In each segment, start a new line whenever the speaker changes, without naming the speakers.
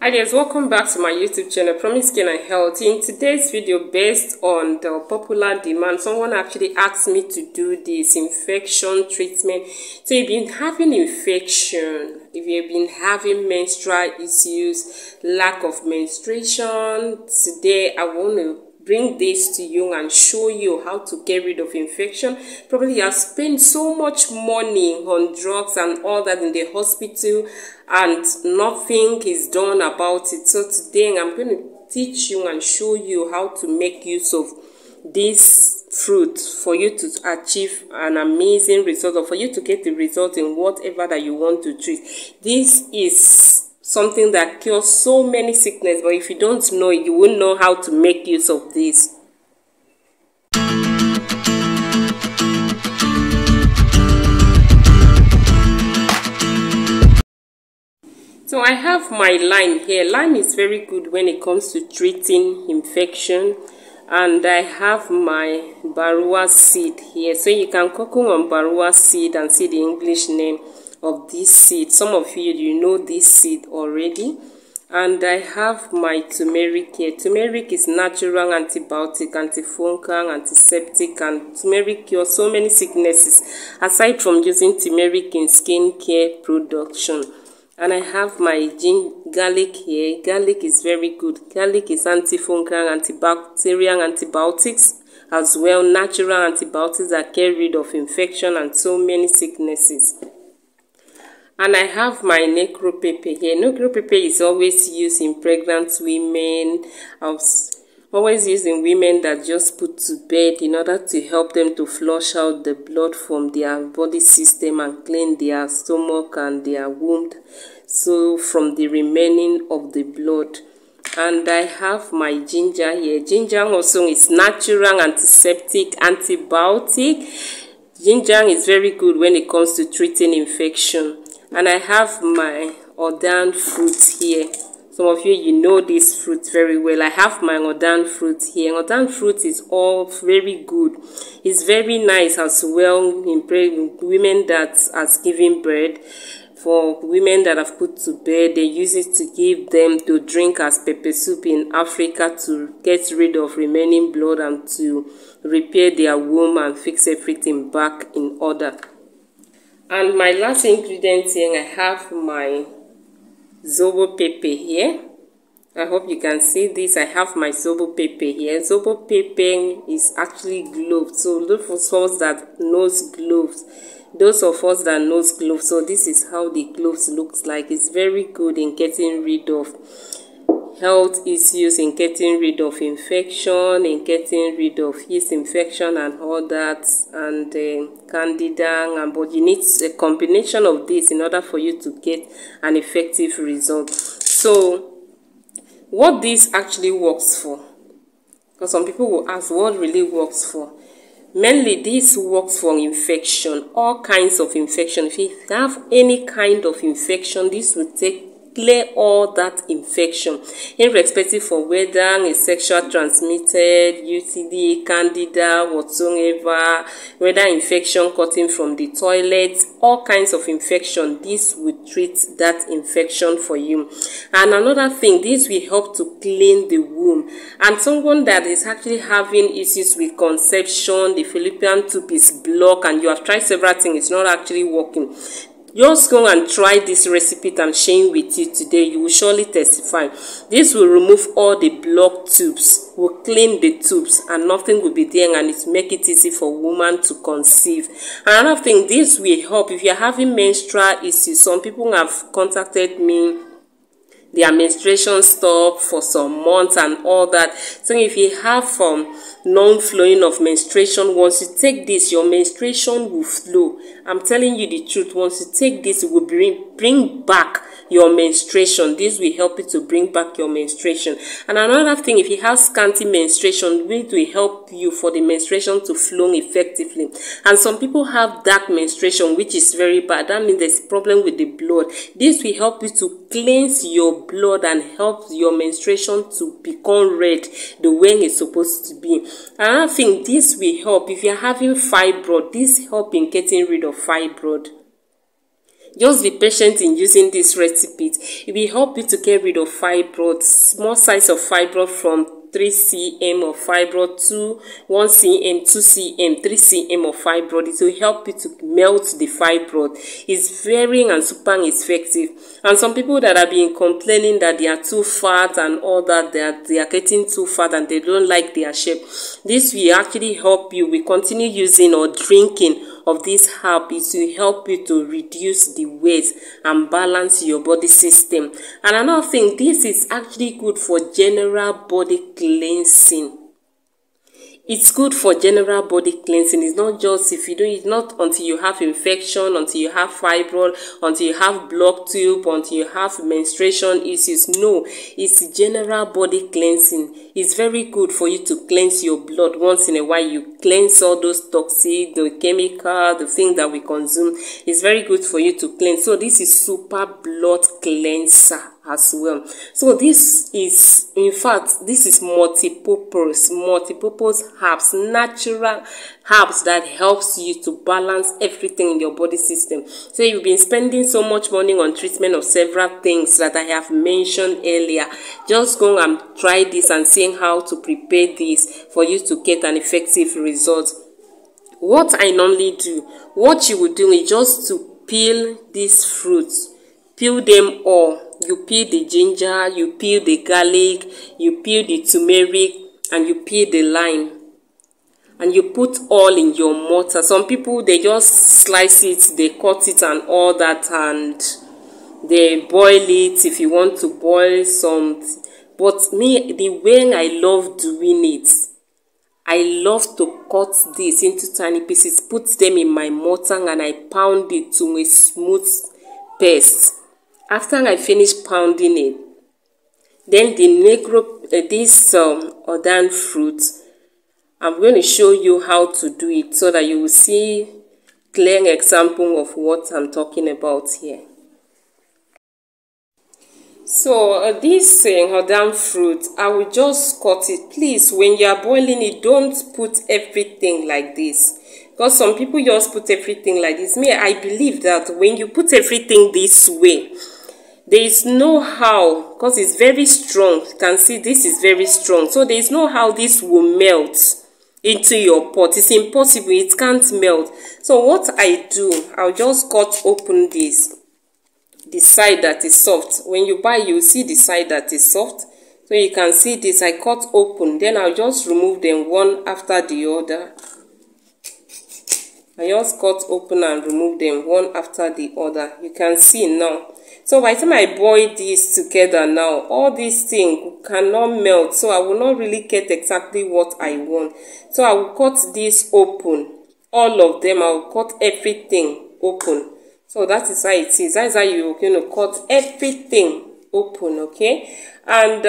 Hi guys, welcome back to my YouTube channel, Promise Skin and Health. In today's video, based on the popular demand, someone actually asked me to do this infection treatment. So if you've been having infection, if you've been having menstrual issues, lack of menstruation, today I want to bring this to you and show you how to get rid of infection. Probably you have spent so much money on drugs and all that in the hospital and nothing is done about it. So today I'm going to teach you and show you how to make use of this fruit for you to achieve an amazing result, or for you to get the result in whatever that you want to treat. This is something that cures so many sickness, but if you don't know it, you won't know how to make use of this. So I have my lime here. Lime is very good when it comes to treating infection. And I have my barua seed here. So you can cocoa on barua seed and see the English name of this seed. Some of you know this seed already. And I have my turmeric here. Turmeric is natural antibiotic, antifungal, antiseptic, and turmeric cures so many sicknesses aside from using turmeric in skincare production. And I have my garlic here. Garlic is very good. Garlic is antifungal, antibacterial, antibiotics as well, natural antibiotics that get rid of infection and so many sicknesses. And I have my necro pepper here. Necro pepper is always used in pregnant women, always used in women that just put to bed in order to help them to flush out the blood from their body system and clean their stomach and their womb, so from the remaining of the blood. And I have my ginger here. Ginger also is natural antiseptic, antibiotic. Ginger is very good when it comes to treating infection. And I have my Ordan fruit here. Some of you know this fruit very well. I have my Ordan fruit here. Ordan fruit is all very good. It's very nice as well in women that has given birth. For women that have put to bed, they use it to give them to drink as pepper soup in Africa to get rid of remaining blood and to repair their womb and fix everything back in order. And my last ingredient here, I have my zobo pepper here. I hope you can see this. I have my zobo pepper here. Zobo pepper is actually gloves. So those of us that knows gloves, so this is how the gloves looks like. It's very good in getting rid of health issues, in getting rid of infection, in getting rid of yeast infection and all that, and candida. But you need a combination of this in order for you to get an effective result. So what this actually works for, because some people will ask what really works for. Mainly this works for infection, all kinds of infection. If you have any kind of infection, this will clear all that infection, irrespective of whether it's sexual transmitted, UTD, candida, whatsoever, whether infection cutting from the toilet, all kinds of infection. This will treat that infection for you. And another thing, this will help to clean the womb. And someone that is actually having issues with conception, the fallopian tube is blocked, and you have tried several things, it's not actually working. Just go and try this recipe I'm sharing with you today. You will surely testify. This will remove all the blocked tubes, will clean the tubes, and nothing will be there, and it make it easy for women to conceive. Another thing, this will help if you're having menstrual issues. Some people have contacted me, their menstruation stopped for some months and all that. So if you have non-flowing of menstruation, once you take this, your menstruation will flow. I'm telling you the truth. Once you take this, it will bring back your menstruation. This will help you to bring back your menstruation. And another thing, if you have scanty menstruation, it will help you for the menstruation to flow effectively. And some people have dark menstruation, which is very bad. That means there's a problem with the blood. This will help you to cleanse your blood and help your menstruation to become red the way it's supposed to be. Another thing, this will help if you're having fibroid. This help in getting rid of fibroid. Just be patient in using these recipes. It will help you to get rid of fibroids, small size of fibroid from 3 cm of fibroid to 1 cm, 2 cm, 3 cm of fibroid. It will help you to melt the fibroid. It's very and super effective. And some people that have been complaining that they are too fat and all that, they are getting too fat and they don't like their shape, this will actually help you. We continue using or drinking of this herb, it will help you to reduce the weight and balance your body system. And another thing, this is actually good for general body cleansing. It's good for general body cleansing. It's not just if you do it, not until you have infection, until you have fibroid, until you have blocked tube, until you have menstruation issues. No, it's general body cleansing. It's very good for you to cleanse your blood once in a while. You cleanse all those toxic, the chemical, the things that we consume. It's very good for you to cleanse. So this is super blood cleanser as well. So this is, in fact, this is multi-purpose herbs, natural herbs that helps you to balance everything in your body system. So you've been spending so much money on treatment of several things that I have mentioned earlier. Just go and try this and see how to prepare this for you to get an effective result. What I normally do, what you would do is just to peel these fruits. Peel them all. You peel the ginger, you peel the garlic, you peel the turmeric, and you peel the lime. And you put all in your mortar. Some people, they just slice it, they cut it and all that, and they boil it if you want to boil some. But me, the way I love doing it, I love to cut this into tiny pieces, put them in my mortar, and I pound it to a smooth paste. After I finish pounding it, then this ordan fruit, I'm going to show you how to do it so that you will see clear example of what I'm talking about here. So this ordan fruit, I will just cut it. Please, when you are boiling it, don't put everything like this. Because some people just put everything like this. Me, I believe that when you put everything this way, there is no how, because it's very strong. You can see this is very strong. So there is no how this will melt into your pot. It's impossible. It can't melt. So what I do, I'll just cut open this. The side that is soft. When you buy, you see the side that is soft. So you can see this. I cut open. Then I'll just remove them one after the other. I just cut open and remove them one after the other. You can see now. So by the time I boil this together now, all these things cannot melt. So I will not really get exactly what I want. So I will cut this open. All of them, I will cut everything open. So that is how it is. That is how you're going to cut everything open, okay? And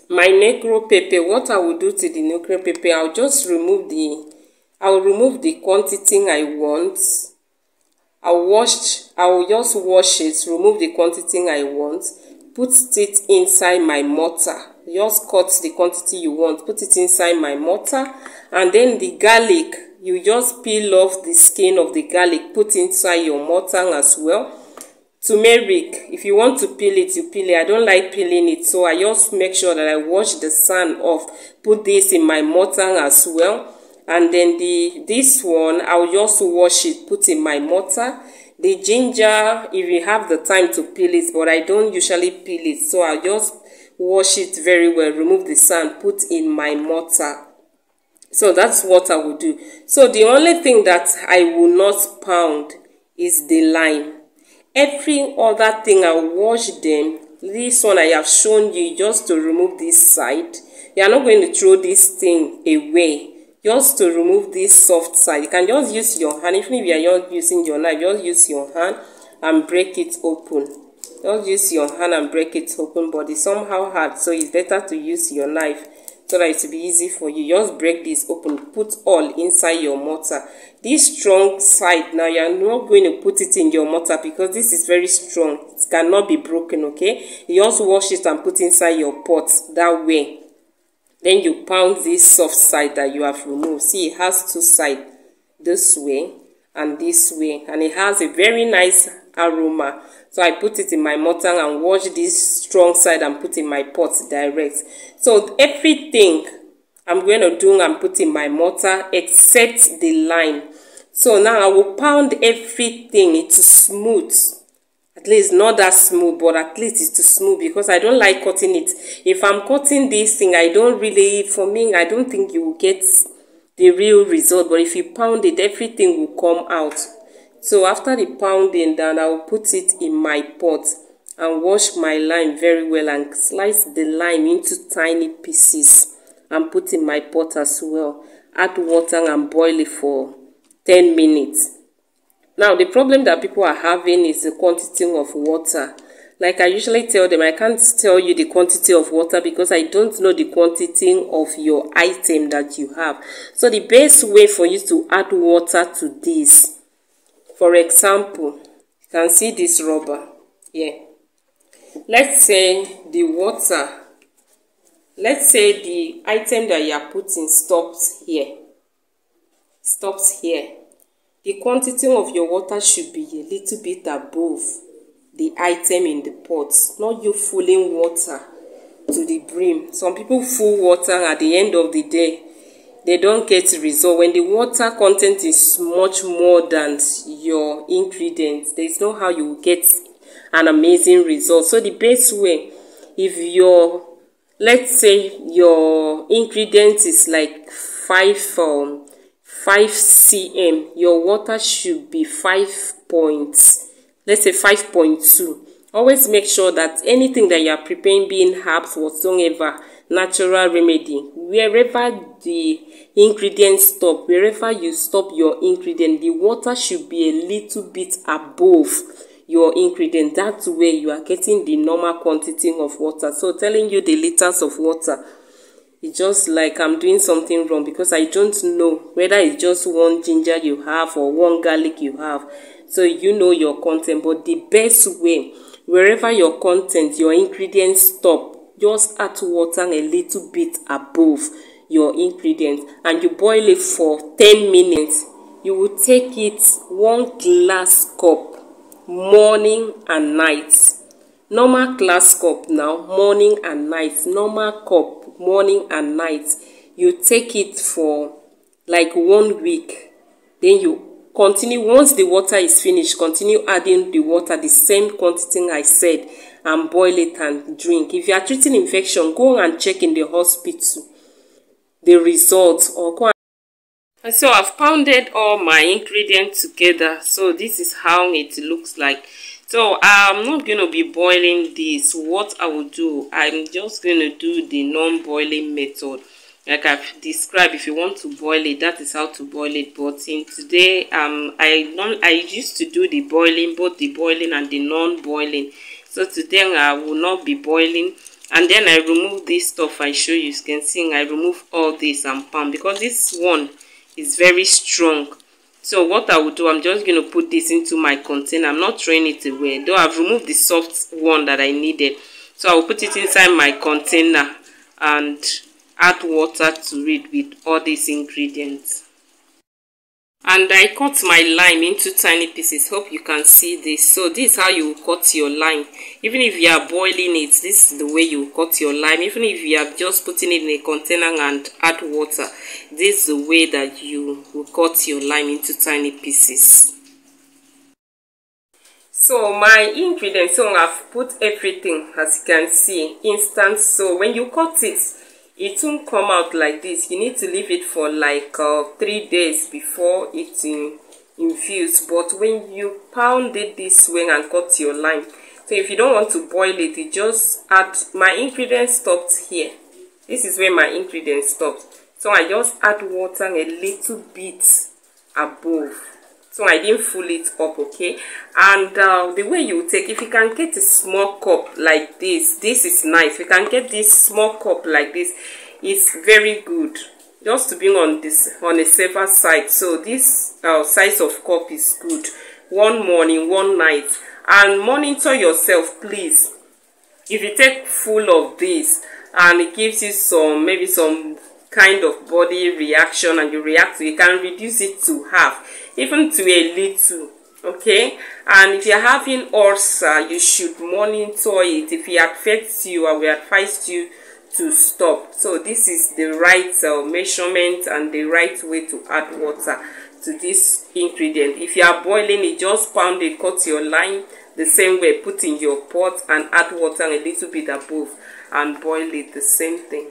my negro pepper, what I will do to the negro pepper, I'll just remove the quantity I want. I will just wash it, remove the quantity I want, put it inside my mortar. Just cut the quantity you want, put it inside my mortar. And then the garlic, you just peel off the skin of the garlic, put inside your mortar as well. Turmeric, if you want to peel it, you peel it. I don't like peeling it, so I just make sure that I wash the sand off, put this in my mortar as well. And then this one, I'll just wash it, put in my mortar. The ginger, if you have the time to peel it, but I don't usually peel it, so I'll just wash it very well, remove the sand, put in my mortar. So that's what I will do. So the only thing that I will not pound is the lime. Every other thing, I wash them. This one I have shown you just to remove this side. You are not going to throw this thing away. Just to remove this soft side, you can just use your hand. Even if you are not using your knife, just use your hand and break it open. Just use your hand and break it open, but it's somehow hard, so it's better to use your knife so that it will be easy for you. Just break this open, put all inside your mortar. This strong side, now you are not going to put it in your mortar because this is very strong. It cannot be broken, okay? You just wash it and put inside your pot that way. Then you pound this soft side that you have removed. See, it has two sides, this way and this way. And it has a very nice aroma. So I put it in my mortar and wash this strong side and put in my pot direct. So everything I'm going to do and put in my mortar except the lime. So now I will pound everything into smooth. At least not that smooth, but at least it's too smooth because I don't like cutting it. If I'm cutting this thing, I don't think you will get the real result. But if you pound it, everything will come out. So after the pounding, then I will put it in my pot and wash my lime very well and slice the lime into tiny pieces and put in my pot as well. Add water and boil it for 10 minutes. Now, the problem that people are having is the quantity of water. Like I usually tell them, I can't tell you the quantity of water because I don't know the quantity of your item that you have. So the best way for you to add water to this, for example, you can see this rubber here. Let's say the water, let's say the item that you are putting stops here. The quantity of your water should be a little bit above the item in the pot, not you filling water to the brim. Some people fill water at the end of the day, they don't get result. When the water content is much more than your ingredients, there is no how you will get an amazing result. So the best way, if your, let's say your ingredient is like 5 cm, your water should be 5.2. Always make sure that anything that you are preparing, being herbs whatsoever, natural remedy, wherever the ingredients stop, wherever you stop your ingredient, the water should be a little bit above your ingredient. That way you are getting the normal quantity of water. So telling you the liters of water, it's just like I'm doing something wrong because I don't know whether it's just 1 ginger you have or 1 garlic you have. So you know your content, but the best way, wherever your content, your ingredients stop, just add water a little bit above your ingredients and you boil it for 10 minutes. You will take it 1 glass cup morning and night. Normal glass cup now, morning and night. Normal cup, morning and night. You take it for like 1 week. Then you continue. Once the water is finished, continue adding the water, the same quantity I said, and boil it and drink. If you are treating infection, go and check in the hospital the results, or go and so I've pounded all my ingredients together. So this is how it looks like. So I'm not going to be boiling this. What I will do, I'm just going to do the non-boiling method. Like I've described, if you want to boil it, that is how to boil it. But in today, I used to do the boiling, both the boiling and the non-boiling. So today I will not be boiling. And then I remove this stuff I show you. You can see I remove all this and pound because this one is very strong. So what I will do, I'm just going to put this into my container. I'm not throwing it away, though I've removed the soft one that I needed. So I will put it inside my container and add water to it with all these ingredients. And I cut my lime into tiny pieces. Hope you can see this. So this is how you cut your lime. Even if you are boiling it, this is the way you cut your lime. Even if you are just putting it in a container and add water, this is the way that you will cut your lime into tiny pieces. So my ingredients, so I've put everything, as you can see, instant. So when you cut it, it won't come out like this. You need to leave it for like 3 days before it infuse. But when you pound it this way and cut your lime, so if you don't want to boil it, you just add. My ingredients stopped here. This is where my ingredients stopped. So I just add water a little bit above. So I didn't fill it up, okay? And the way you take, if you can get a small cup like this, this is nice. If you can get this small cup like this, it's very good. Just to be on a safer side. So this size of cup is good. 1 morning, 1 night. And monitor yourself, please. If you take full of this and it gives you some, maybe some kind of body reaction and you react to it, you can reduce it to half, even to a little. Okay, and if you're having ulcer, you should monitor it. If it affects you, I will advise you to stop. So this is the right measurement and the right way to add water to this ingredient. If you are boiling it, just pound it, cut your line the same way, put in your pot and add water a little bit above and boil it the same thing.